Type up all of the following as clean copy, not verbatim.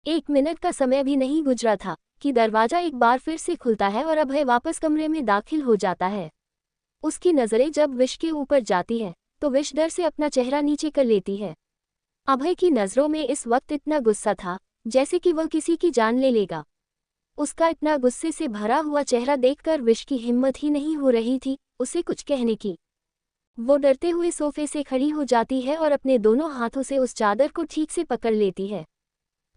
1 minute का समय भी नहीं गुजरा था कि दरवाजा एक बार फिर से खुलता है और अभय वापस कमरे में दाखिल हो जाता है। उसकी नजरें जब विश के ऊपर जाती है तो विश डर से अपना चेहरा नीचे कर लेती है। अभय की नजरों में इस वक्त इतना गुस्सा था जैसे कि वह किसी की जान ले लेगा। उसका इतना गुस्से से भरा हुआ चेहरा देखकर विश की हिम्मत ही नहीं हो रही थी उसे कुछ कहने की। वो डरते हुए सोफे से खड़ी हो जाती है और अपने दोनों हाथों से उस चादर को ठीक से पकड़ लेती है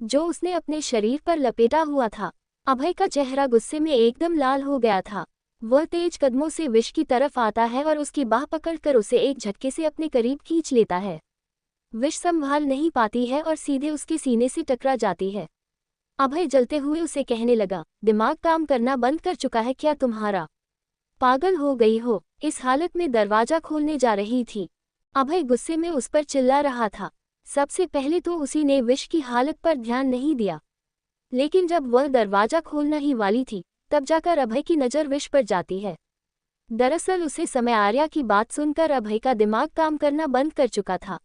जो उसने अपने शरीर पर लपेटा हुआ था। अभय का चेहरा गुस्से में एकदम लाल हो गया था। वह तेज कदमों से विश की तरफ आता है और उसकी बाह पकड़कर उसे एक झटके से अपने करीब खींच लेता है। विश संभाल नहीं पाती है और सीधे उसके सीने से टकरा जाती है। अभय जलते हुए उसे कहने लगा, दिमाग काम करना बंद कर चुका है क्या तुम्हारा? पागल हो गई हो? इस हालत में दरवाजा खोलने जा रही थी। अभय गुस्से में उस पर चिल्ला रहा था। सबसे पहले तो उसी ने विश की हालत पर ध्यान नहीं दिया, लेकिन जब वह दरवाजा खोलना ही वाली थी तब जाकर अभय की नज़र विश पर जाती है। दरअसल उसे समय आर्या की बात सुनकर अभय का दिमाग काम करना बंद कर चुका था।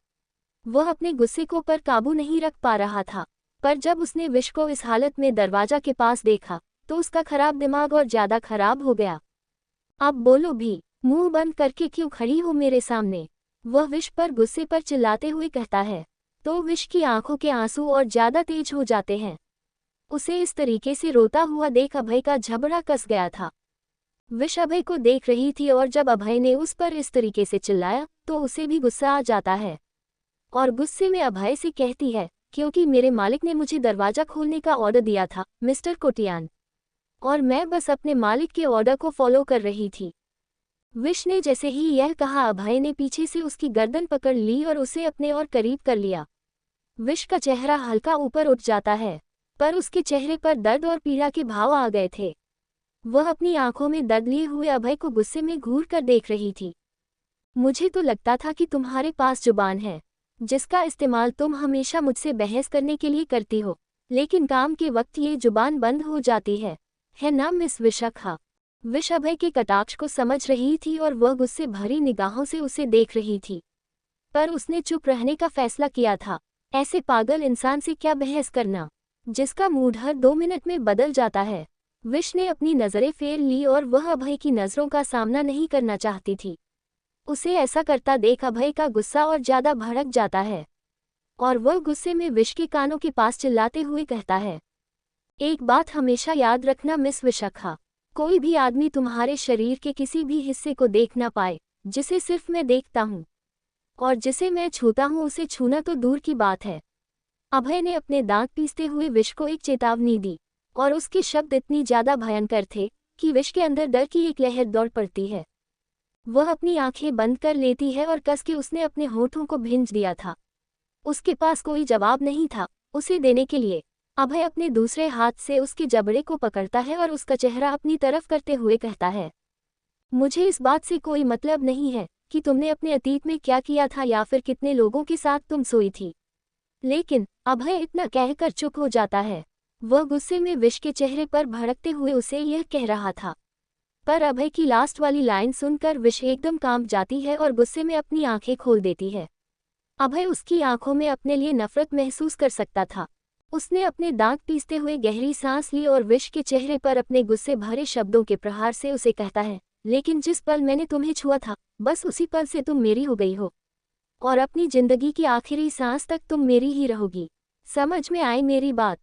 वह अपने गुस्से को पर काबू नहीं रख पा रहा था, पर जब उसने विश को इस हालत में दरवाजा के पास देखा तो उसका खराब दिमाग और ज्यादा खराब हो गया। अब बोलो भी, मुंह बंद करके क्यों खड़ी हो मेरे सामने? वह विश पर गुस्से पर चिल्लाते हुए कहता है। तो विश की आंखों के आंसू और ज्यादा तेज हो जाते हैं। उसे इस तरीके से रोता हुआ देख अभय का झबड़ा कस गया था। विश अभय को देख रही थी और जब अभय ने उस पर इस तरीके से चिल्लाया तो उसे भी गुस्सा आ जाता है और गुस्से में अभय से कहती है, क्योंकि मेरे मालिक ने मुझे दरवाजा खोलने का ऑर्डर दिया था मिस्टर कोटियान, और मैं बस अपने मालिक के ऑर्डर को फॉलो कर रही थी। विश ने जैसे ही यह कहा अभय ने पीछे से उसकी गर्दन पकड़ ली और उसे अपने और करीब कर लिया। विश का चेहरा हल्का ऊपर उठ जाता है, पर उसके चेहरे पर दर्द और पीड़ा के भाव आ गए थे। वह अपनी आंखों में दर्द लिए हुए अभय को गुस्से में घूर कर देख रही थी। मुझे तो लगता था कि तुम्हारे पास जुबान है जिसका इस्तेमाल तुम हमेशा मुझसे बहस करने के लिए करती हो, लेकिन काम के वक्त ये जुबान बंद हो जाती है ना मिस विशाखा? विश अभय के कटाक्ष को समझ रही थी और वह गुस्से भरी निगाहों से उसे देख रही थी, पर उसने चुप रहने का फैसला किया था। ऐसे पागल इंसान से क्या बहस करना जिसका मूड हर 2 मिनट में बदल जाता है। विश ने अपनी नज़रें फेर ली और वह अभय की नज़रों का सामना नहीं करना चाहती थी। उसे ऐसा करता देख अभय का गुस्सा और ज्यादा भड़क जाता है और वह गुस्से में विश के कानों के पास चिल्लाते हुए कहता है, एक बात हमेशा याद रखना मिस विशाखा, कोई भी आदमी तुम्हारे शरीर के किसी भी हिस्से को देख ना पाए जिसे सिर्फ मैं देखता हूँ, और जिसे मैं छूता हूँ उसे छूना तो दूर की बात है। अभय ने अपने दांत पीसते हुए विश को एक चेतावनी दी और उसके शब्द इतनी ज्यादा भयंकर थे कि विश के अंदर डर की एक लहर दौड़ पड़ती है। वह अपनी आंखें बंद कर लेती है और कस के उसने अपने होठों को भींच दिया था। उसके पास कोई जवाब नहीं था उसे देने के लिए। अभय अपने दूसरे हाथ से उसके जबड़े को पकड़ता है और उसका चेहरा अपनी तरफ करते हुए कहता है, मुझे इस बात से कोई मतलब नहीं है कि तुमने अपने अतीत में क्या किया था या फिर कितने लोगों के साथ तुम सोई थी। लेकिन अभय इतना कहकर चुप हो जाता है। वह गुस्से में विश के चेहरे पर भड़कते हुए उसे यह कह रहा था, पर अभय की लास्ट वाली लाइन सुनकर विश एकदम कांप जाती है और गुस्से में अपनी आंखें खोल देती है। अभय उसकी आंखों में अपने लिए नफरत महसूस कर सकता था। उसने अपने दांत पीसते हुए गहरी सांस ली और विश के चेहरे पर अपने गुस्से भरे शब्दों के प्रहार से उसे कहता है, लेकिन जिस पल मैंने तुम्हें छुआ था बस उसी पल से तुम मेरी हो गई हो और अपनी जिंदगी की आखिरी सांस तक तुम मेरी ही रहोगी। समझ में आई मेरी बात?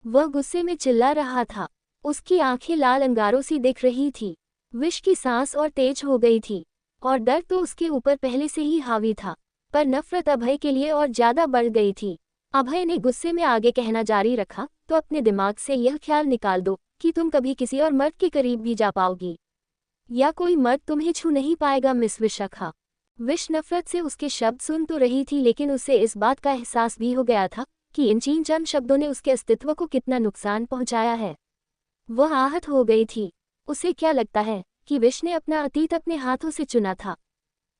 वह गुस्से में चिल्ला रहा था। उसकी आंखें लाल अंगारों सी दिख रही थी। विश की सांस और तेज हो गई थी और डर तो उसके ऊपर पहले से ही हावी था, पर नफरत अभय के लिए और ज्यादा बढ़ गई थी। अभय ने गुस्से में आगे कहना जारी रखा, तो अपने दिमाग से यह ख्याल निकाल दो कि तुम कभी किसी और मर्द के करीब भी जा पाओगी या कोई मर्द तुम्हें छू नहीं पाएगा मिस विशाखा। विश नफरत से उसके शब्द सुन तो रही थी, लेकिन उसे इस बात का एहसास भी हो गया था कि इन चंद शब्दों ने उसके अस्तित्व को कितना नुकसान पहुंचाया है। वह आहत हो गई थी। उसे क्या लगता है कि विश ने अपना अतीत अपने हाथों से चुना था?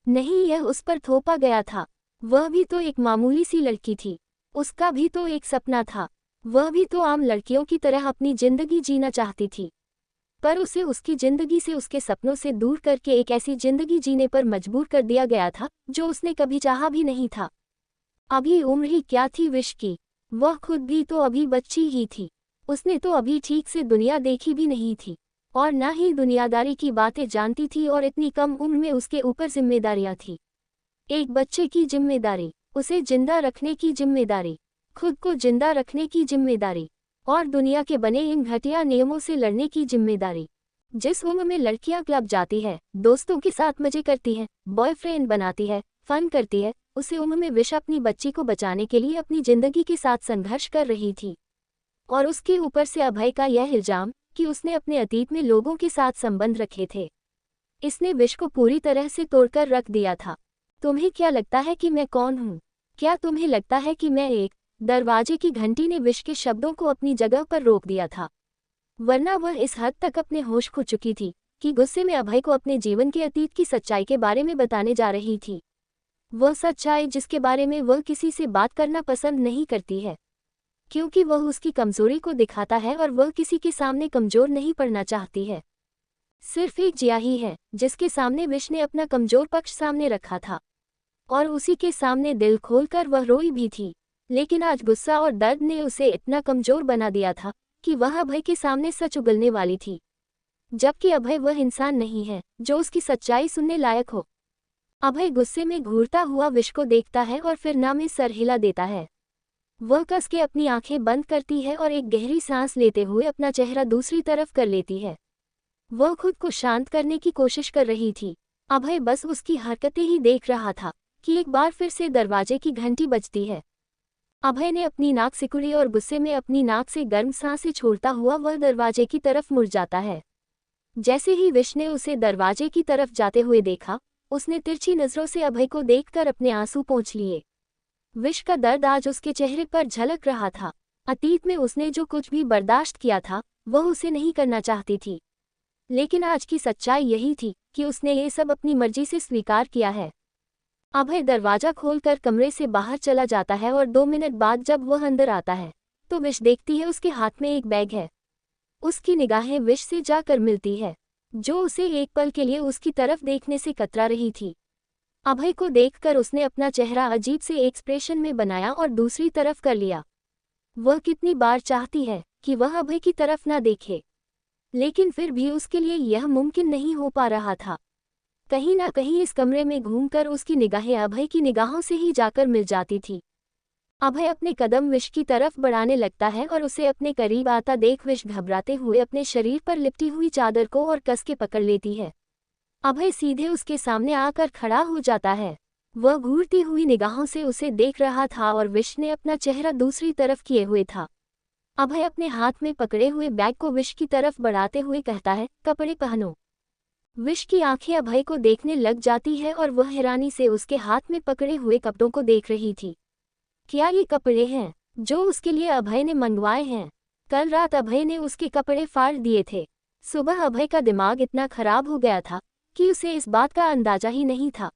नहीं, यह उस पर थोपा गया था। वह भी तो एक मामूली सी लड़की थी, उसका भी तो एक सपना था। वह भी तो आम लड़कियों की तरह अपनी जिंदगी जीना चाहती थी, पर उसे उसकी जिंदगी से उसके सपनों से दूर करके एक ऐसी जिंदगी जीने पर मजबूर कर दिया गया था जो उसने कभी चाहा भी नहीं था। अभी उम्र ही क्या थी विश की? वह खुद भी तो अभी बच्ची ही थी। उसने तो अभी ठीक से दुनिया देखी भी नहीं थी और ना ही दुनियादारी की बातें जानती थी, और इतनी कम उम्र में उसके ऊपर जिम्मेदारियां थी। एक बच्चे की जिम्मेदारी, उसे जिंदा रखने की जिम्मेदारी, खुद को जिंदा रखने की जिम्मेदारी, और दुनिया के बने इन घटिया नियमों से लड़ने की जिम्मेदारी। जिस उम्र में लड़कियां क्लब जाती है, दोस्तों के साथ मजे करती है, बॉयफ्रेंड बनाती है, फन करती है, उसी उम्र में विश अपनी बच्ची को बचाने के लिए अपनी जिंदगी के साथ संघर्ष कर रही थी। और उसके ऊपर से अभय का यह इल्जाम कि उसने अपने अतीत में लोगों के साथ संबंध रखे थे। इसने विश को पूरी तरह से तोड़कर रख दिया था। तुम्हें क्या लगता है कि मैं कौन हूँ? क्या तुम्हें लगता है कि मैं एक दरवाजे की घंटी ने विश के शब्दों को अपनी जगह पर रोक दिया था? वरना वह इस हद तक अपने होश खो चुकी थी कि गुस्से में अभय को अपने जीवन के अतीत की सच्चाई के बारे में बताने जा रही थी। वह सच्चाई जिसके बारे में वह किसी से बात करना पसंद नहीं करती है, क्योंकि वह उसकी कमजोरी को दिखाता है और वह किसी के सामने कमजोर नहीं पड़ना चाहती है। सिर्फ एक जिया ही है जिसके सामने विश ने अपना कमजोर पक्ष सामने रखा था, और उसी के सामने दिल खोलकर वह रोई भी थी। लेकिन आज गुस्सा और दर्द ने उसे इतना कमजोर बना दिया था कि वह अभय के सामने सच उगलने वाली थी, जबकि अभय वह इंसान नहीं है जो उसकी सच्चाई सुनने लायक हो। अभय गुस्से में घूरता हुआ विश को देखता है और फिर ना में सर हिला देता है। वह कस के अपनी आंखें बंद करती है और एक गहरी सांस लेते हुए अपना चेहरा दूसरी तरफ कर लेती है। वह खुद को शांत करने की कोशिश कर रही थी। अभय बस उसकी हरकतें ही देख रहा था कि एक बार फिर से दरवाजे की घंटी बजती है। अभय ने अपनी नाक सिकुड़ी और गुस्से में अपनी नाक से गर्म सांसें छोड़ता हुआ वह दरवाजे की तरफ मुड़ जाता है। जैसे ही विश ने उसे दरवाजे की तरफ जाते हुए देखा, उसने तिरछी नजरों से अभय को देखकर अपने आंसू पोंछ लिए। विश का दर्द आज उसके चेहरे पर झलक रहा था। अतीत में उसने जो कुछ भी बर्दाश्त किया था वह उसे नहीं करना चाहती थी, लेकिन आज की सच्चाई यही थी कि उसने ये सब अपनी मर्जी से स्वीकार किया है। अभय दरवाजा खोलकर कमरे से बाहर चला जाता है और 2 मिनट बाद जब वह अंदर आता है तो विश देखती है उसके हाथ में एक बैग है। उसकी निगाहें विश से जाकर मिलती है, जो उसे एक पल के लिए उसकी तरफ देखने से कतरा रही थी। अभय को देखकर उसने अपना चेहरा अजीब से एक्सप्रेशन में बनाया और दूसरी तरफ कर लिया। वह कितनी बार चाहती है कि वह अभय की तरफ ना देखे, लेकिन फिर भी उसके लिए यह मुमकिन नहीं हो पा रहा था। कहीं ना कहीं इस कमरे में घूमकर उसकी निगाहें अभय की निगाहों से ही जाकर मिल जाती थी। अभय अपने कदम विश की तरफ बढ़ाने लगता है और उसे अपने करीब आता देख विश घबराते हुए अपने शरीर पर लिपटी हुई चादर को और कस के पकड़ लेती है। अभय सीधे उसके सामने आकर खड़ा हो जाता है। वह घूरती हुई निगाहों से उसे देख रहा था और विश ने अपना चेहरा दूसरी तरफ किए हुए था। अभय अपने हाथ में पकड़े हुए बैग को विश की तरफ बढ़ाते हुए कहता है, कपड़े पहनो। विश की आंखें अभय को देखने लग जाती है और वह हैरानी से उसके हाथ में पकड़े हुए कपड़ों को देख रही थी। क्या ये कपड़े हैं जो उसके लिए अभय ने मंगवाए हैं? कल रात अभय ने उसके कपड़े फाड़ दिए थे। सुबह अभय का दिमाग इतना खराब हो गया था कि उसे इस बात का अंदाजा ही नहीं था,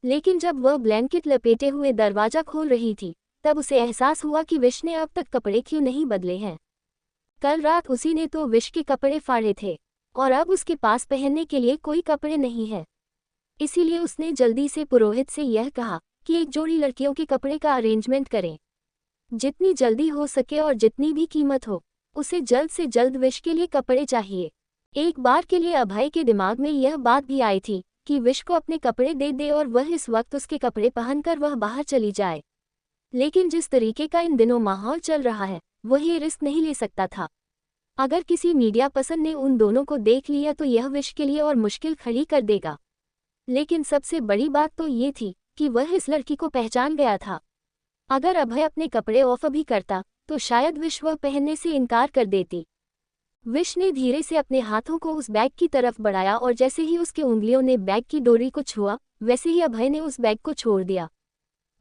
लेकिन जब वह ब्लैंकेट लपेटे हुए दरवाजा खोल रही थी तब उसे एहसास हुआ कि विश ने अब तक कपड़े क्यों नहीं बदले हैं। कल रात उसी ने तो विश के कपड़े फाड़े थे और अब उसके पास पहनने के लिए कोई कपड़े नहीं है। इसीलिए उसने जल्दी से पुरोहित से यह कहा कि एक जोड़ी लड़कियों के कपड़े का अरेंजमेंट करें। जितनी जल्दी हो सके और जितनी भी कीमत हो, उसे जल्द से जल्द विश के लिए कपड़े चाहिए। एक बार के लिए अभय के दिमाग में यह बात भी आई थी कि विश को अपने कपड़े दे दे और वह इस वक्त उसके कपड़े पहनकर वह बाहर चली जाए, लेकिन जिस तरीके का इन दिनों माहौल चल रहा है वह ये रिस्क नहीं ले सकता था। अगर किसी मीडिया पर्सन ने उन दोनों को देख लिया तो यह विश के लिए और मुश्किल खड़ी कर देगा। लेकिन सबसे बड़ी बात तो ये थी कि वह इस लड़की को पहचान गया था। अगर अभय अपने कपड़े ऑफ भी करता तो शायद विश वह पहनने से इनकार कर देती। विश ने धीरे से अपने हाथों को उस बैग की तरफ बढ़ाया और जैसे ही उसके उंगलियों ने बैग की डोरी को छुआ वैसे ही अभय ने उस बैग को छोड़ दिया।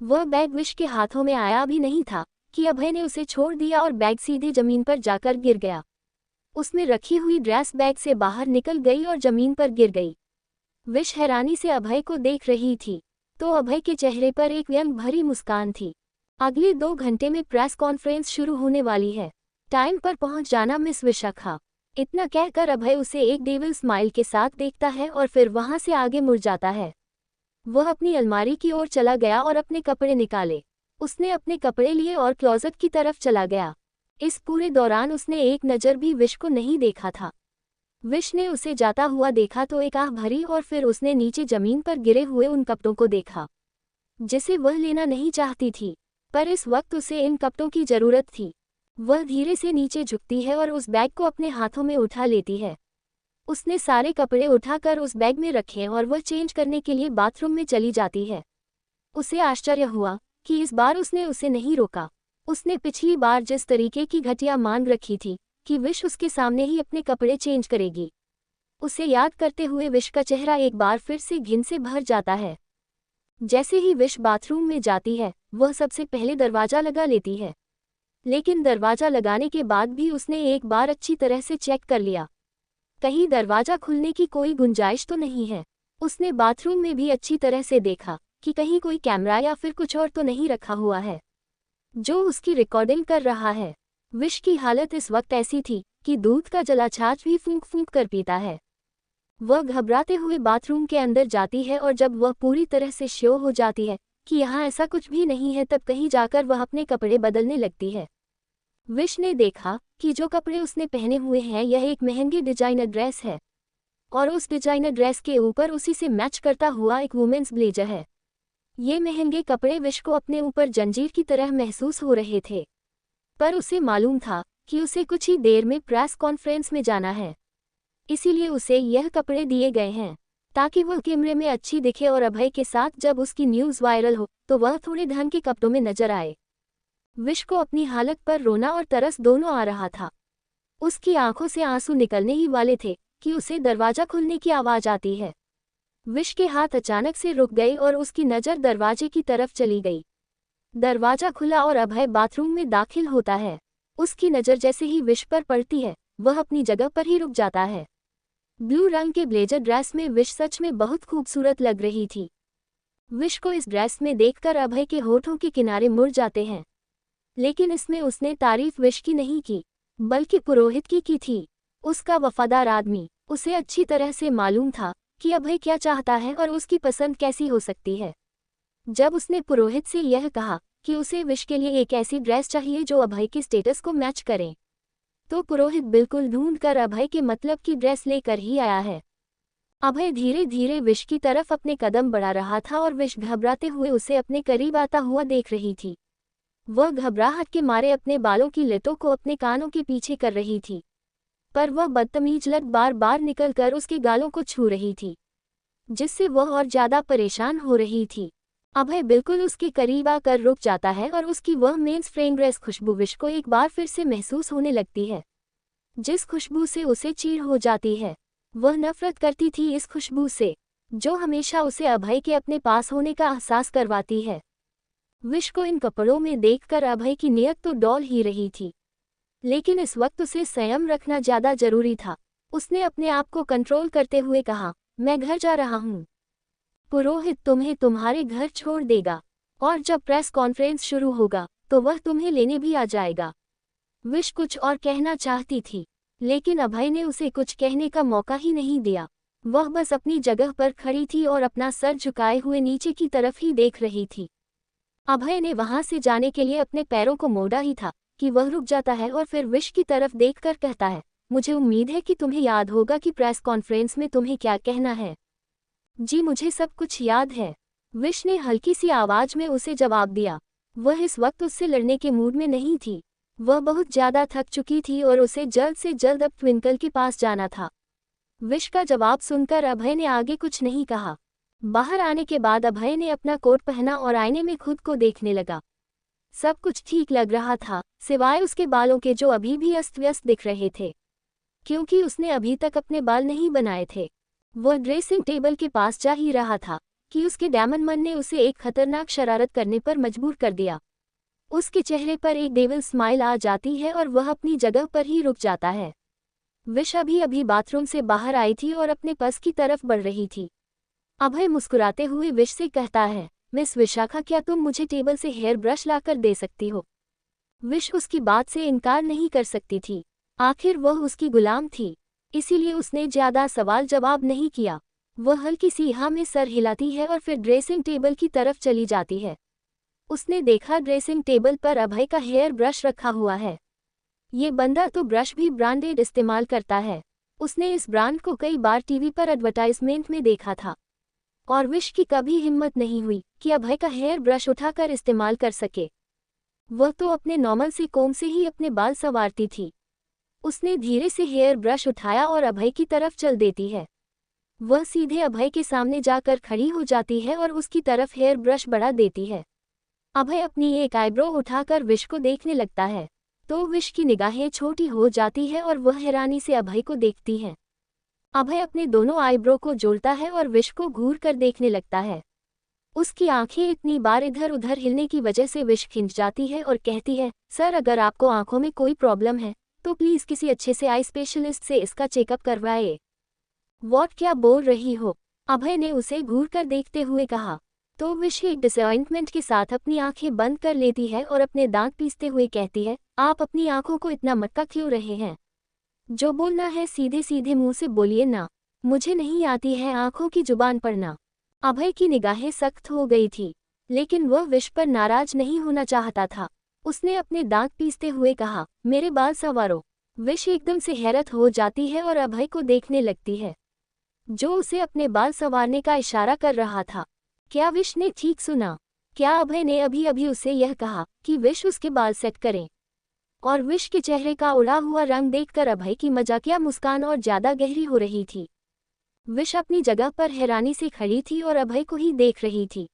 वह बैग विश के हाथों में आया भी नहीं था कि अभय ने उसे छोड़ दिया और बैग सीधे जमीन पर जाकर गिर गया। उसमें रखी हुई ड्रेस बैग से बाहर निकल गई और जमीन पर गिर गई। विश हैरानी से अभय को देख रही थी तो अभय के चेहरे पर एक व्यंग भरी मुस्कान थी। अगले 2 घंटे में प्रेस कॉन्फ्रेंस शुरू होने वाली है। टाइम पर पहुंच जाना मिस विशाखा। इतना कहकर अभय उसे एक डेविल स्माइल के साथ देखता है और फिर वहां से आगे मुड़ जाता है। वह अपनी अलमारी की ओर चला गया और अपने कपड़े निकाले। उसने अपने कपड़े लिए और क्लोजेट की तरफ चला गया। इस पूरे दौरान उसने एक नज़र भी विश को नहीं देखा था। विश ने उसे जाता हुआ देखा तो एक आह भरी और फिर उसने नीचे जमीन पर गिरे हुए उन कपड़ों को देखा जिसे वह लेना नहीं चाहती थी, पर इस वक्त उसे इन कपड़ों की जरूरत थी। वह धीरे से नीचे झुकती है और उस बैग को अपने हाथों में उठा लेती है। उसने सारे कपड़े उठाकर उस बैग में रखे और वह चेंज करने के लिए बाथरूम में चली जाती है। उसे आश्चर्य हुआ कि इस बार उसने उसे नहीं रोका। उसने पिछली बार जिस तरीके की घटिया मान रखी थी कि विश उसके सामने ही अपने कपड़े चेंज करेगी, उसे याद करते हुए विश का चेहरा एक बार फिर से घिन से भर जाता है। जैसे ही विश बाथरूम में जाती है, वह सबसे पहले दरवाज़ा लगा लेती है, लेकिन दरवाज़ा लगाने के बाद भी उसने एक बार अच्छी तरह से चेक कर लिया, कहीं दरवाज़ा खुलने की कोई गुंजाइश तो नहीं है। उसने बाथरूम में भी अच्छी तरह से देखा कि कहीं कोई कैमरा या फिर कुछ और तो नहीं रखा हुआ है जो उसकी रिकॉर्डिंग कर रहा है। विश की हालत इस वक्त ऐसी थी कि दूध का जला छाछ भी फूंक फूंक कर पीता है। वह घबराते हुए बाथरूम के अंदर जाती है और जब वह पूरी तरह से श्योर हो जाती है कि यहाँ ऐसा कुछ भी नहीं है, तब कहीं जाकर वह अपने कपड़े बदलने लगती है। विश ने देखा कि जो कपड़े उसने पहने हुए हैं यह एक महंगी डिजाइनर ड्रेस है और उस डिजाइनर ड्रेस के ऊपर उसी से मैच करता हुआ एक वुमेन्स ब्लेजर है। ये महंगे कपड़े विश को अपने ऊपर जंजीर की तरह महसूस हो रहे थे, पर उसे मालूम था कि उसे कुछ ही देर में प्रेस कॉन्फ्रेंस में जाना है, इसीलिए उसे यह कपड़े दिए गए हैं ताकि वह कैमरे में अच्छी दिखे और अभय के साथ जब उसकी न्यूज़ वायरल हो तो वह थोड़े ढंग के कपड़ों में नजर आए। विश को अपनी हालत पर रोना और तरस दोनों आ रहा था। उसकी आंखों से आंसू निकलने ही वाले थे कि उसे दरवाज़ा खुलने की आवाज़ आती है। विश के हाथ अचानक से रुक गए और उसकी नज़र दरवाजे की तरफ चली गई। दरवाज़ा खुला और अभय बाथरूम में दाखिल होता है। उसकी नज़र जैसे ही विश पर पड़ती है वह अपनी जगह पर ही रुक जाता है। ब्लू रंग के ब्लेजर ड्रेस में विश सच में बहुत खूबसूरत लग रही थी। विश को इस ड्रेस में देखकर अभय के होठों के किनारे मुड़ जाते हैं, लेकिन इसमें उसने तारीफ विश की नहीं की बल्कि पुरोहित की थी। उसका वफादार आदमी, उसे अच्छी तरह से मालूम था कि अभय क्या चाहता है और उसकी पसंद कैसी हो सकती है। जब उसने पुरोहित से यह कहा कि उसे विश के लिए एक ऐसी ड्रेस चाहिए जो अभय के स्टेटस को मैच करे, तो पुरोहित बिल्कुल ढूंढ कर अभय के मतलब की ड्रेस लेकर ही आया है। अभय धीरे धीरे विश की तरफ अपने कदम बढ़ा रहा था और विश घबराते हुए उसे अपने करीब आता हुआ देख रही थी। वह घबराहट के मारे अपने बालों की लटों को अपने कानों के पीछे कर रही थी, पर वह बदतमीज लट बार बार निकलकर उसके गालों को छू रही थी, जिससे वह और ज्यादा परेशान हो रही थी। अभय बिल्कुल उसके करीब आकर रुक जाता है और उसकी वह मेंस फ्रेग्रेंस खुशबू विश को एक बार फिर से महसूस होने लगती है, जिस खुशबू से उसे चीड़ हो जाती है। वह नफरत करती थी इस खुशबू से, जो हमेशा उसे अभय के अपने पास होने का एहसास करवाती है। विश को इन कपड़ों में देखकर अभय की नीयत तो डौल ही रही थी, लेकिन इस वक्त उसे संयम रखना ज्यादा जरूरी था। उसने अपने आप को कंट्रोल करते हुए कहा, मैं घर जा रहा हूँ। पुरोहित तुम्हें तुम्हारे घर छोड़ देगा और जब प्रेस कॉन्फ्रेंस शुरू होगा तो वह तुम्हें लेने भी आ जाएगा। विश कुछ और कहना चाहती थी, लेकिन अभय ने उसे कुछ कहने का मौका ही नहीं दिया। वह बस अपनी जगह पर खड़ी थी और अपना सर झुकाए हुए नीचे की तरफ ही देख रही थी। अभय ने वहां से जाने के लिए अपने पैरों को मोड़ा ही था कि वह रुक जाता है और फिर विश की तरफ देखकर कहता है, मुझे उम्मीद है कि तुम्हें याद होगा कि प्रेस कॉन्फ्रेंस में तुम्हें क्या कहना है। जी मुझे सब कुछ याद है, विश ने हल्की सी आवाज में उसे जवाब दिया। वह इस वक्त उससे लड़ने के मूड में नहीं थी। वह बहुत ज्यादा थक चुकी थी और उसे जल्द से जल्द अब ट्विंकल के पास जाना था। विश का जवाब सुनकर अभय ने आगे कुछ नहीं कहा। बाहर आने के बाद अभय ने अपना कोट पहना और आईने में खुद को देखने लगा। सब कुछ ठीक लग रहा था, सिवाय उसके बालों के जो अभी भी अस्त व्यस्त दिख रहे थे, क्योंकि उसने अभी तक अपने बाल नहीं बनाए थे। वह ड्रेसिंग टेबल के पास जा ही रहा था कि उसके डैमन मन ने उसे एक खतरनाक शरारत करने पर मजबूर कर दिया। उसके चेहरे पर एक डेविल स्माइल आ जाती है और वह अपनी जगह पर ही रुक जाता है। विश अभी अभी बाथरूम से बाहर आई थी और अपने पर्स की तरफ बढ़ रही थी। अभय मुस्कुराते हुए विश से कहता है, मिस विशाखा, क्या तुम मुझे टेबल से हेयर ब्रश लाकर दे सकती हो? विश उसकी बात से इनकार नहीं कर सकती थी, आखिर वह उसकी गुलाम थी, इसीलिए उसने ज्यादा सवाल जवाब नहीं किया। वह हल्की सी हाँ में सर हिलाती है और फिर ड्रेसिंग टेबल की तरफ चली जाती है। उसने देखा ड्रेसिंग टेबल पर अभय का हेयर ब्रश रखा हुआ है। ये बंदा तो ब्रश भी ब्रांडेड इस्तेमाल करता है। उसने इस ब्रांड को कई बार टीवी पर एडवर्टाइजमेंट में देखा था और विश की कभी हिम्मत नहीं हुई कि अभय का हेयर ब्रश उठाकर इस्तेमाल कर सके। वह तो अपने नॉर्मल से कोम से ही अपने बाल संवारती थी। उसने धीरे से हेयर ब्रश उठाया और अभय की तरफ चल देती है। वह सीधे अभय के सामने जाकर खड़ी हो जाती है और उसकी तरफ हेयर ब्रश बढ़ा देती है। अभय अपनी एक आईब्रो उठाकर विश को देखने लगता है तो विश की निगाहें छोटी हो जाती है और वह हैरानी से अभय को देखती है। अभय अपने दोनों आईब्रो को जोड़ता है और विश को घूर कर देखने लगता है। उसकी आंखें इतनी बार इधर उधर हिलने की वजह से विश खिंच जाती है और कहती है, सर अगर आपको आंखों में कोई प्रॉब्लम है तो प्लीज़ किसी अच्छे से आई स्पेशलिस्ट से इसका चेकअप करवाए। वॉट क्या बोल रही हो? अभय ने उसे घूर कर देखते हुए कहा। तो विश एक डिसअपॉइंटमेंट के साथ अपनी आंखें बंद कर लेती है और अपने दांत पीसते हुए कहती है, आप अपनी आंखों को इतना मटका क्यों रहे हैं? जो बोलना है सीधे सीधे मुंह से बोलिए ना, मुझे नहीं आती है आंखों की जुबान पढ़ना। अभय की निगाहें सख्त हो गई थी, लेकिन वह विश पर नाराज नहीं होना चाहता था। उसने अपने दांत पीसते हुए कहा, मेरे बाल संवारो। विश एकदम से हैरत हो जाती है और अभय को देखने लगती है, जो उसे अपने बाल संवारने का इशारा कर रहा था। क्या विश ने ठीक सुना? क्या अभय ने अभी अभी उसे यह कहा कि विश उसके बाल सेट करें? और विश के चेहरे का उड़ा हुआ रंग देखकर अभय की मजाकिया मुस्कान और ज्यादा गहरी हो रही थी। विश अपनी जगह पर हैरानी से खड़ी थी और अभय को ही देख रही थी।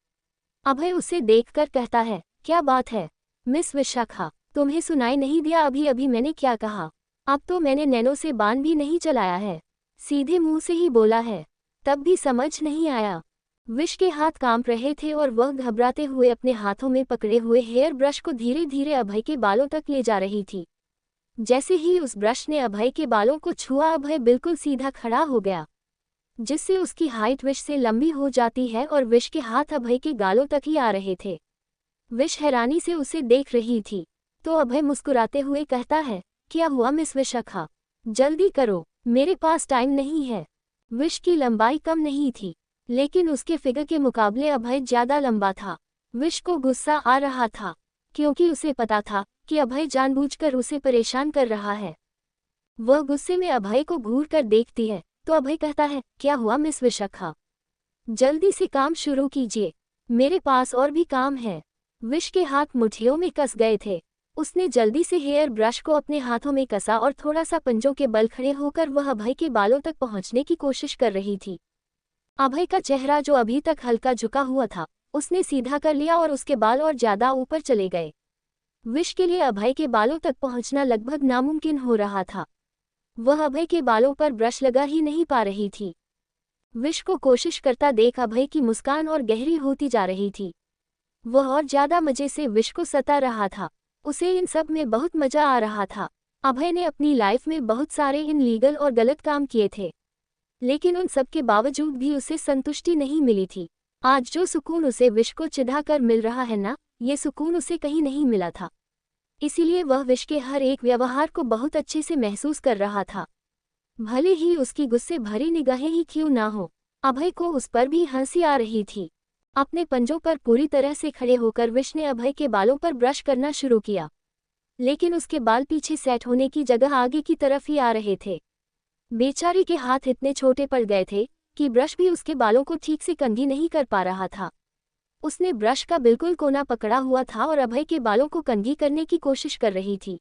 अभय उसे देखकर कहता है, क्या बात है मिस विशाखा, तुम्हें सुनाई नहीं दिया अभी अभी मैंने क्या कहा? अब तो मैंने नैनो से बाण भी नहीं चलाया है, सीधे मुंह से ही बोला है, तब भी समझ नहीं आया। विश के हाथ कांप रहे थे और वह घबराते हुए अपने हाथों में पकड़े हुए हेयर ब्रश को धीरे धीरे अभय के बालों तक ले जा रही थी। जैसे ही उस ब्रश ने अभय के बालों को छुआ अभय बिल्कुल सीधा खड़ा हो गया, जिससे उसकी हाइट विश से लंबी हो जाती है और विश के हाथ अभय के गालों तक ही आ रहे थे। विश हैरानी से उसे देख रही थी तो अभय मुस्कुराते हुए कहता है, क्या हुआ मिस विशाखा, जल्दी करो, मेरे पास टाइम नहीं है। विश की लंबाई कम नहीं थी, लेकिन उसके फिगर के मुकाबले अभय ज्यादा लंबा था। विश को गुस्सा आ रहा था क्योंकि उसे पता था कि अभय जानबूझकर उसे परेशान कर रहा है। वह गुस्से में अभय को घूर कर देखती है तो अभय कहता है, क्या हुआ मिस विशाखा, जल्दी से काम शुरू कीजिए, मेरे पास और भी काम है। विश के हाथ मुट्ठियों में कस गए थे। उसने जल्दी से हेयर ब्रश को अपने हाथों में कसा और थोड़ा सा पंजों के बल खड़े होकर वह अभय के बालों तक पहुंचने की कोशिश कर रही थी। अभय का चेहरा जो अभी तक हल्का झुका हुआ था उसने सीधा कर लिया और उसके बाल और ज्यादा ऊपर चले गए। विश के लिए अभय के बालों तक पहुंचना लगभग नामुमकिन हो रहा था। वह अभय के बालों पर ब्रश लगा ही नहीं पा रही थी। विश को कोशिश करता देख अभय की मुस्कान और गहरी होती जा रही थी। वह और ज्यादा मजे से विश को सता रहा था। उसे इन सब में बहुत मजा आ रहा था। अभय ने अपनी लाइफ में बहुत सारे इनलीगल और गलत काम किए थे, लेकिन उन सब के बावजूद भी उसे संतुष्टि नहीं मिली थी। आज जो सुकून उसे विश को चिढ़ाकर मिल रहा है ना, ये सुकून उसे कहीं नहीं मिला था। इसीलिए वह विश के हर एक व्यवहार को बहुत अच्छे से महसूस कर रहा था, भले ही उसकी गुस्से भरी निगाहें ही क्यों ना हो। अभय को उस पर भी हंसी आ रही थी। अपने पंजों पर पूरी तरह से खड़े होकर विश ने अभय के बालों पर ब्रश करना शुरू किया, लेकिन उसके बाल पीछे सेट होने की जगह आगे की तरफ ही आ रहे थे। बेचारी के हाथ इतने छोटे पड़ गए थे कि ब्रश भी उसके बालों को ठीक से कंघी नहीं कर पा रहा था। उसने ब्रश का बिल्कुल कोना पकड़ा हुआ था और अभय के बालों को कंघी करने की कोशिश कर रही थी।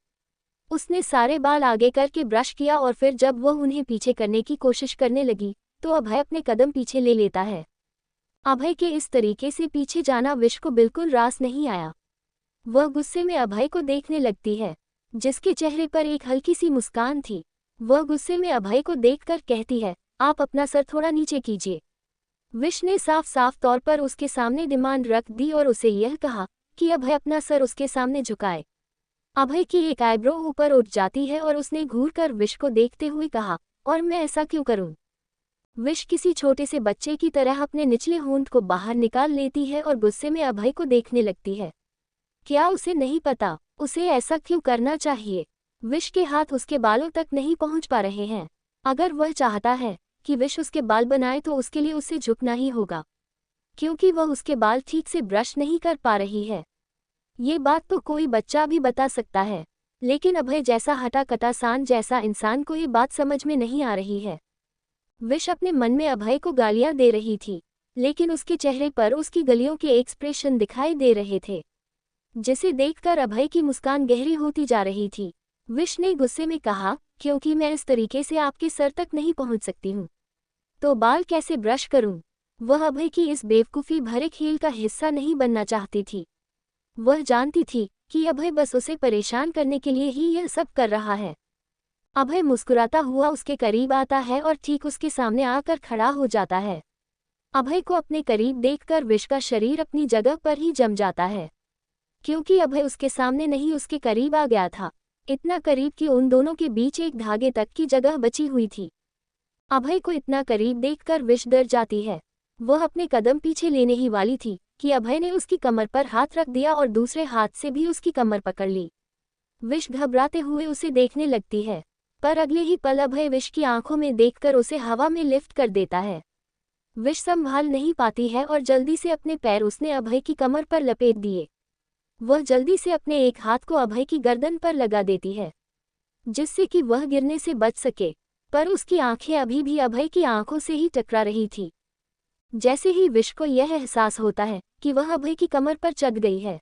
उसने सारे बाल आगे करके ब्रश किया और फिर जब वह उन्हें पीछे करने की कोशिश करने लगी तो अभय अपने कदम पीछे ले लेता है। अभय के इस तरीके से पीछे जाना विश को बिल्कुल रास नहीं आया। वह गुस्से में अभय को देखने लगती है, जिसके चेहरे पर एक हल्की सी मुस्कान थी। वह गुस्से में अभय को देखकर कहती है, आप अपना सर थोड़ा नीचे कीजिए। विश ने साफ साफ तौर पर उसके सामने डिमांड रख दी और उसे यह कहा कि अभय अपना सर उसके सामने झुकाए। अभय की एक आईब्रो ऊपर उठ जाती है और उसने घूर कर विश को देखते हुए कहा, और मैं ऐसा क्यों करूं? विश किसी छोटे से बच्चे की तरह अपने निचले होंठ को बाहर निकाल लेती है और गुस्से में अभय को देखने लगती है। क्या उसे नहीं पता उसे ऐसा क्यों करना चाहिए? विश के हाथ उसके बालों तक नहीं पहुंच पा रहे हैं। अगर वह चाहता है कि विश उसके बाल बनाए तो उसके लिए उसे झुकना ही होगा, क्योंकि वह उसके बाल ठीक से ब्रश नहीं कर पा रही है। ये बात तो कोई बच्चा भी बता सकता है, लेकिन अभय जैसा हटा कटा सान जैसा इंसान को ये बात समझ में नहीं आ रही है। विश अपने मन में अभय को गालियां दे रही थी, लेकिन उसके चेहरे पर उसकी गलियों के एक्सप्रेशन दिखाई दे रहे थे, जिसे देखकर अभय की मुस्कान गहरी होती जा रही थी। विश ने गुस्से में कहा, क्योंकि मैं इस तरीके से आपके सर तक नहीं पहुंच सकती हूँ, तो बाल कैसे ब्रश करूं? वह अभय की इस बेवकूफ़ी भरे खेल का हिस्सा नहीं बनना चाहती थी। वह जानती थी कि अभय बस उसे परेशान करने के लिए ही यह सब कर रहा है। अभय मुस्कुराता हुआ उसके करीब आता है और ठीक उसके सामने आकर खड़ा हो जाता है। अभय को अपने करीब देखकर विश का शरीर अपनी जगह पर ही जम जाता है, क्योंकि अभय उसके सामने नहीं उसके करीब आ गया था, इतना करीब कि उन दोनों के बीच एक धागे तक की जगह बची हुई थी। अभय को इतना करीब देखकर विश डर जाती है। वह अपने कदम पीछे लेने ही वाली थी कि अभय ने उसकी कमर पर हाथ रख दिया और दूसरे हाथ से भी उसकी कमर पकड़ ली। विश घबराते हुए उसे देखने लगती है, पर अगले ही पल अभय विश की आंखों में देखकर उसे हवा में लिफ्ट कर देता है। विश संभाल नहीं पाती है और जल्दी से अपने पैर उसने अभय की कमर पर लपेट दिए। वह जल्दी से अपने एक हाथ को अभय की गर्दन पर लगा देती है, जिससे कि वह गिरने से बच सके, पर उसकी आंखें अभी भी अभय की आंखों से ही टकरा रही थी। जैसे ही विश को यह एहसास होता है कि वह अभय की कमर पर चढ़ गई है,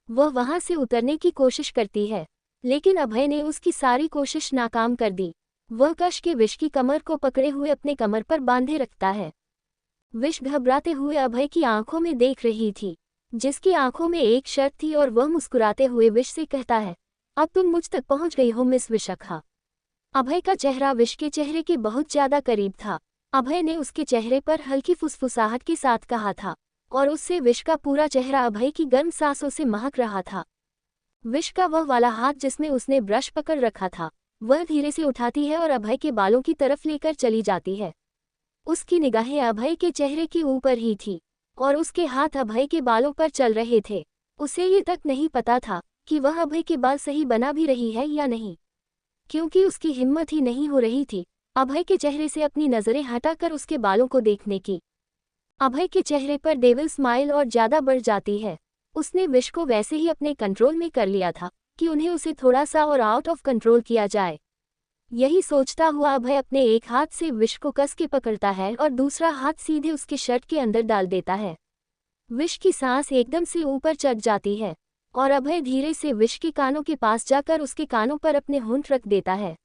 वह वहां से उतरने की कोशिश करती है, लेकिन अभय ने उसकी सारी कोशिश नाकाम कर दी। वह कश के विश की कमर को पकड़े हुए अपने कमर पर बांधे रखता है। विश घबराते हुए अभय की आंखों में देख रही थी, जिसकी आंखों में एक शर्त थी, और वह मुस्कुराते हुए विश से कहता है, अब तुम मुझ तक पहुंच गई हो मिस विशाखा। अभय का चेहरा विश के चेहरे के बहुत ज्यादा करीब था। अभय ने उसके चेहरे पर हल्की फुसफुसाहट के साथ कहा था, और उससे विश का पूरा चेहरा अभय की गर्म सांसों से महक रहा था। विश का वह वाला हाथ जिसमें उसने ब्रश पकड़ रखा था, वह धीरे से उठाती है और अभय के बालों की तरफ लेकर चली जाती है। उसकी निगाहें अभय के चेहरे के ऊपर ही थी, और उसके हाथ अभय के बालों पर चल रहे थे। उसे ये तक नहीं पता था कि वह अभय के बाल सही बना भी रही है या नहीं, क्योंकि उसकी हिम्मत ही नहीं हो रही थी अभय के चेहरे से अपनी नज़रें हटाकर उसके बालों को देखने की। अभय के चेहरे पर डेविल स्माइल और ज़्यादा बढ़ जाती है। उसने विश को वैसे ही अपने कंट्रोल में कर लिया था कि उन्हें उसे थोड़ा सा और आउट ऑफ कंट्रोल किया जाए। यही सोचता हुआ अभय अपने एक हाथ से विश को कस के पकड़ता है और दूसरा हाथ सीधे उसके शर्ट के अंदर डाल देता है। विश की सांस एकदम से ऊपर चढ़ जाती है, और अभय धीरे से विश के कानों के पास जाकर उसके कानों पर अपने होंठ रख देता है।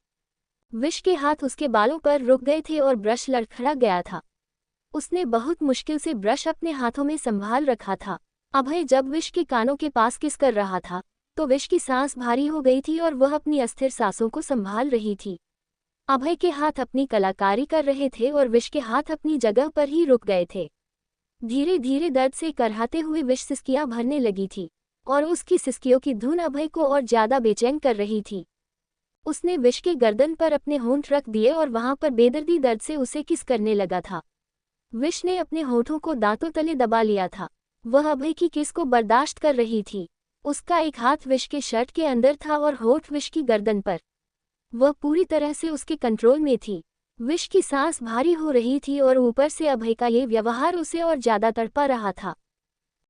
विश के हाथ उसके बालों पर रुक गए थे और ब्रश लड़खड़ा गया था। उसने बहुत मुश्किल से ब्रश अपने हाथों में संभाल रखा था। अभय जब विश के कानों के पास किस कर रहा था, तो विश की सांस भारी हो गई थी और वह अपनी अस्थिर सांसों को संभाल रही थी। अभय के हाथ अपनी कलाकारी कर रहे थे और विश के हाथ अपनी जगह पर ही रुक गए थे। धीरे धीरे दर्द से करहाते हुए विश सिसकियां भरने लगी थी, और उसकी सिसकियों की धुन अभय को और ज्यादा बेचैन कर रही थी। उसने विश के गर्दन पर अपने होंठ रख दिए और वहां पर बेदर्दी दर्द से उसे किस करने लगा था। विश ने अपने होठों को दांतों तले दबा लिया था। वह अभय की किस को बर्दाश्त कर रही थी। उसका एक हाथ विश के शर्ट के अंदर था और होठ विश की गर्दन पर। वह पूरी तरह से उसके कंट्रोल में थी। विश की सांस भारी हो रही थी और ऊपर से अभय का ये व्यवहार उसे और ज्यादा तड़पा रहा था।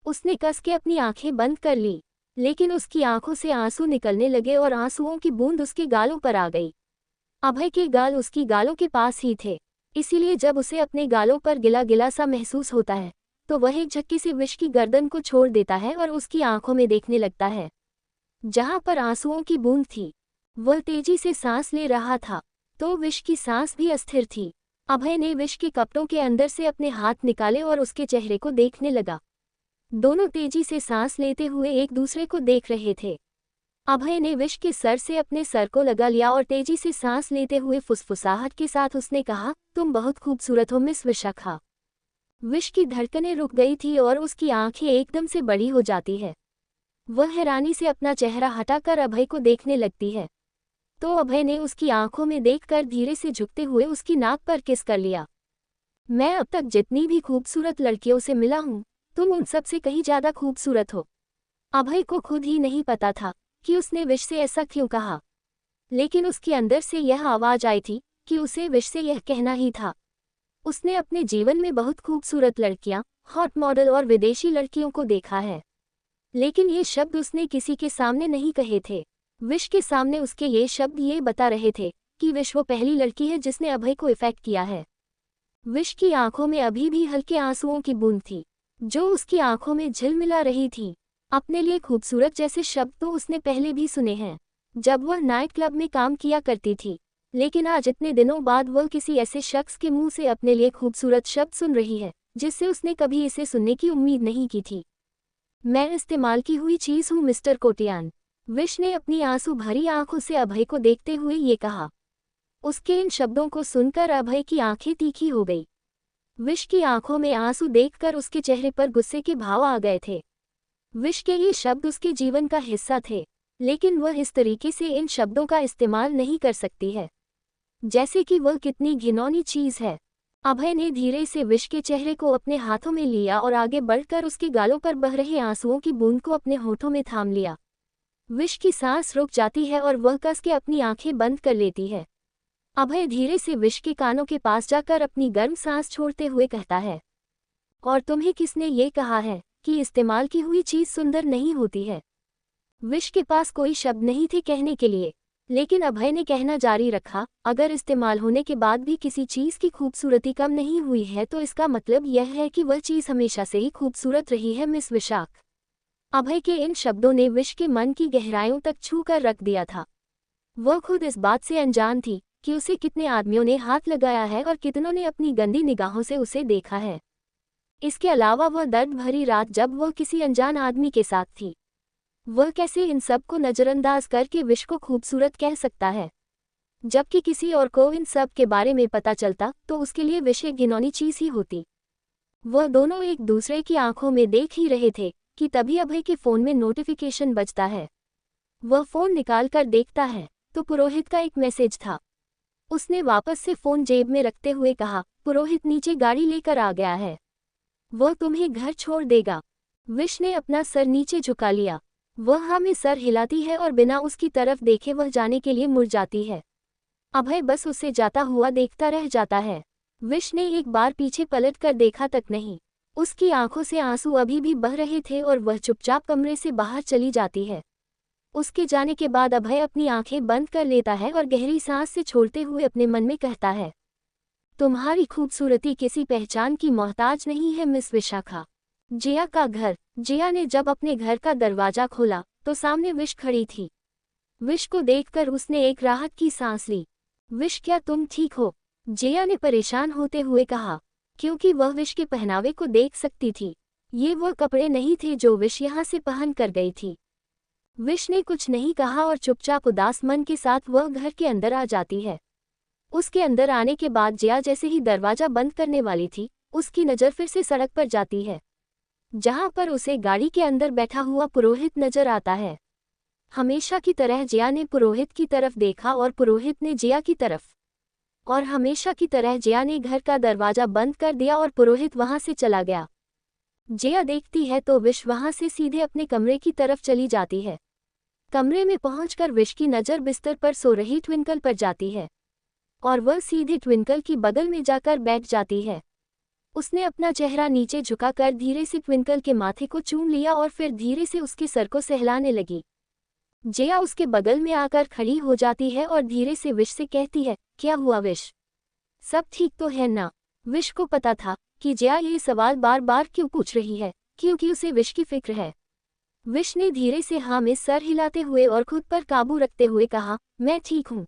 उसने कस के अपनी आंखें बंद कर ली, लेकिन उसकी आंखों से आंसू निकलने लगे और आंसुओं की बूंद उसके गालों पर आ गई। अभय के गाल उसकी गालों के पास ही थे, इसीलिए जब उसे अपने गालों पर गिला गिला सा महसूस होता है, तो वह एक झटके से विश की गर्दन को छोड़ देता है और उसकी आंखों में देखने लगता है, जहां पर आंसुओं की बूंद थी। वह तेजी से सांस ले रहा था, तो विश की सांस भी अस्थिर थी। अभय ने विश के कपड़ों के अंदर से अपने हाथ निकाले और उसके चेहरे को देखने लगा। दोनों तेजी से सांस लेते हुए एक दूसरे को देख रहे थे। अभय ने विश के सर से अपने सर को लगा लिया और तेजी से सांस लेते हुए फुसफुसाहट के साथ उसने कहा, तुम बहुत खूबसूरत हो मिस विशाखा। विश की धड़कनें रुक गई थी और उसकी आंखें एकदम से बड़ी हो जाती है। वह हैरानी से अपना चेहरा हटाकर अभय को देखने लगती है, तो अभय ने उसकी आंखों में देखकर धीरे से झुकते हुए उसकी नाक पर किस कर लिया। मैं अब तक जितनी भी खूबसूरत लड़कियों से मिला हूँ, तुम उन सब से कहीं ज्यादा खूबसूरत हो। अभय को खुद ही नहीं पता था कि उसने विश से ऐसा क्यों कहा, लेकिन उसके अंदर से यह आवाज आई थी कि उसे विश से यह कहना ही था। उसने अपने जीवन में बहुत खूबसूरत लड़कियां, हॉट मॉडल और विदेशी लड़कियों को देखा है, लेकिन ये शब्द उसने किसी के सामने नहीं कहे थे। विश के सामने उसके ये शब्द ये बता रहे थे कि विश वो पहली लड़की है जिसने अभय को इफेक्ट किया है। विश की आंखों में अभी भी हल्के आंसुओं की बूंद थी, जो उसकी आंखों में झिलमिला रही थी। अपने लिए खूबसूरत जैसे शब्द तो उसने पहले भी सुने हैं, जब वह नाइट क्लब में काम किया करती थी, लेकिन आज इतने दिनों बाद वह किसी ऐसे शख्स के मुंह से अपने लिए खूबसूरत शब्द सुन रही है जिससे उसने कभी इसे सुनने की उम्मीद नहीं की थी। मैं इस्तेमाल की हुई चीज़ हूँ मिस्टर कोटियान, विश ने अपनी आंसू भरी आंखों से अभय को देखते हुए ये कहा। उसके इन शब्दों को सुनकर अभय की आंखें तीखी हो गई। विश की आंखों में आंसू देखकर उसके चेहरे पर गुस्से के भाव आ गए थे। विश के ये शब्द उसके जीवन का हिस्सा थे, लेकिन वह इस तरीके से इन शब्दों का इस्तेमाल नहीं कर सकती है, जैसे कि वह कितनी घिनौनी चीज़ है। अभय ने धीरे से विश के चेहरे को अपने हाथों में लिया और आगे बढ़कर उसके गालों पर बह रहे आंसुओं की बूंद को अपने होठों में थाम लिया। विश की सांस रुक जाती है और वह कस के अपनी आंखें बंद कर लेती है। अभय धीरे से विश के कानों के पास जाकर अपनी गर्म सांस छोड़ते हुए कहता है, और तुम्हें किसने ये कहा है कि इस्तेमाल की हुई चीज़ सुंदर नहीं होती है? विश के पास कोई शब्द नहीं थे कहने के लिए, लेकिन अभय ने कहना जारी रखा, अगर इस्तेमाल होने के बाद भी किसी चीज़ की खूबसूरती कम नहीं हुई है तो इसका मतलब यह है कि वह चीज़ हमेशा से ही खूबसूरत रही है मिस विशाख। अभय के इन शब्दों ने विश के मन की गहराइयों तक छू कर रख दिया था। वह खुद इस बात से अनजान थी कि उसे कितने आदमियों ने हाथ लगाया है और कितनों ने अपनी गंदी निगाहों से उसे देखा है। इसके अलावा वह दर्द भरी रात जब वह किसी अनजान आदमी के साथ थी, वह कैसे इन सब को नज़रअंदाज करके विश को खूबसूरत कह सकता है, जबकि किसी और को इन सब के बारे में पता चलता तो उसके लिए विश एक घिनौनी चीज़ ही होती। वह दोनों एक दूसरे की आंखों में देख ही रहे थे कि तभी अभय के फ़ोन में नोटिफिकेशन बजता है। वह फ़ोन निकाल कर देखता है तो पुरोहित का एक मैसेज था। उसने वापस से फ़ोन जेब में रखते हुए कहा, पुरोहित नीचे गाड़ी लेकर आ गया है, वह तुम्हें घर छोड़ देगा। विश ने अपना सर नीचे झुका लिया। वह हमें सर हिलाती है और बिना उसकी तरफ देखे वह जाने के लिए मुड़ जाती है। अभय बस उसे जाता हुआ देखता रह जाता है। विश ने एक बार पीछे पलट कर देखा तक नहीं। उसकी आंखों से आंसू अभी भी बह रहे थे और वह चुपचाप कमरे से बाहर चली जाती है। उसके जाने के बाद अभय अपनी आंखें बंद कर लेता है और गहरी सांस से छोड़ते हुए अपने मन में कहता है, तुम्हारी खूबसूरती किसी पहचान की मोहताज नहीं है मिस विशाखा। जिया का घर। जिया ने जब अपने घर का दरवाजा खोला तो सामने विश खड़ी थी। विश को देखकर उसने एक राहत की सांस ली। विश, क्या तुम ठीक हो? जिया ने परेशान होते हुए कहा, क्योंकि वह विश के पहनावे को देख सकती थी। ये वह कपड़े नहीं थे जो विश यहाँ से पहन कर गई थी। विश ने कुछ नहीं कहा और चुपचाप उदास मन के साथ वह घर के अंदर आ जाती है। उसके अंदर आने के बाद जिया जैसे ही दरवाजा बंद करने वाली थी, उसकी नज़र फिर से सड़क पर जाती है, जहां पर उसे गाड़ी के अंदर बैठा हुआ पुरोहित नजर आता है। हमेशा की तरह जिया ने पुरोहित की तरफ देखा और पुरोहित ने जिया की तरफ, और हमेशा की तरह जिया ने घर का दरवाजा बंद कर दिया और पुरोहित वहां से चला गया। जिया देखती है तो विश वहां से सीधे अपने कमरे की तरफ चली जाती है। कमरे में पहुंचकर विश की नज़र बिस्तर पर सो रही ट्विंकल पर जाती है और वह सीधे ट्विंकल की बगल में जाकर बैठ जाती है। उसने अपना चेहरा नीचे झुकाकर धीरे से ट्विंकल के माथे को चूम लिया और फिर धीरे से उसके सर को सहलाने लगी। जिया उसके बगल में आकर खड़ी हो जाती है और धीरे से विश से कहती है, क्या हुआ विश, सब ठीक तो है ना? विश को पता था कि जिया ये सवाल बार बार क्यों पूछ रही है, क्योंकि उसे विश की फिक्र है। विश ने धीरे से हाँ में सर हिलाते हुए और खुद पर काबू रखते हुए कहा, मैं ठीक हूँ।